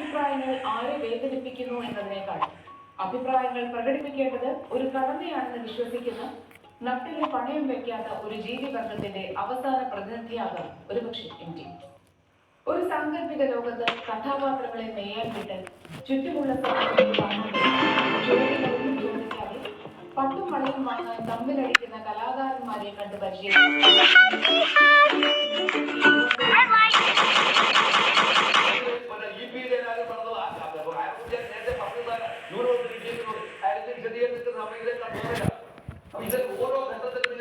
അഭിപ്രായങ്ങൾ ആരെ വേദനിപ്പിക്കുന്നു എന്നതിനേക്കാൾ അഭിപ്രായങ്ങൾ പ്രകടിപ്പിക്കേണ്ടത് ഒരു കടമയാണെന്ന് വിശ്വസിക്കുന്ന നട്ടിലെ പണയം വയ്ക്കാത്ത ഒരു ജീവിവർഗത്തിന്റെ അവസാന പ്രതിനിധിയാകാം ഒരുപക്ഷെ എം.ടി. ഒരു സാങ്കല്പിക ലോകത്ത് കഥാപാത്രങ്ങളെ മെയ്യാൻ വിട്ട് ചുറ്റുമുള്ള ജോലികളൊന്നും ചോദിക്കാതെ പട്ടും പണയും വാങ്ങാൻ തമ്മിലടിക്കുന്ന കലാകാരന്മാരെ കണ്ട് ഓരോ ഘട്ടത്തിലും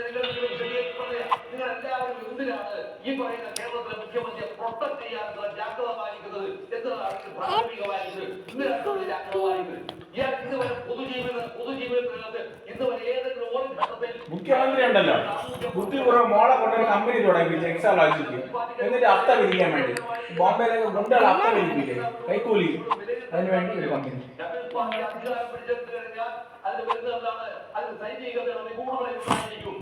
നിങ്ങൾ എല്ലാവരും എന്തിനാണ് ഈ പറയുന്ന കേരളത്തിലെ മുഖ്യമന്ത്രിയെ പ്രൊട്ടക്ട് ചെയ്യാനുള്ള ജാഗ്രത പാലിക്കുന്നത് എന്നതാണ് പ്രാഥമികമായിട്ട് ഇയാൾ ഇന്നുവരെ പൊതുജീവിതത്തിനകത്ത് ഇന്നുവരെ ഏതെങ്കിലും ഒരു ഘട്ടത്തിൽ മുഖ്യമന്ത്രി ഉണ്ടല്ലോ ബുദ്ധിപൂർവ്വം മോളെ കൊണ്ടൊരു കമ്പനി തുടങ്ങി എക്സാലോജിക്ക് എന്നിട്ട് അത്ത വിരിക്കാൻ വേണ്ടി ബോംബെയിലൊക്കെ ഗുണ്ടകൾ അത്ത വിരിപ്പില്ലേ കൈക്കൂലി അതിന് വേണ്ടി ഒരു കമ്പനി അതിന് വരുന്നതാണ് അത് സൈനികരുടെ നിഗൂഢത ഉണ്ടായിരിക്കും.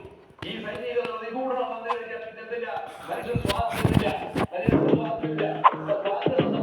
ഈ സൈനികരുടെ നിഗൂഢത വന്നു കഴിഞ്ഞാൽ എന്തില്ല മനുഷ്യൻ സ്വാതന്ത്ര്യമില്ല സ്വാതന്ത്ര്യമില്ല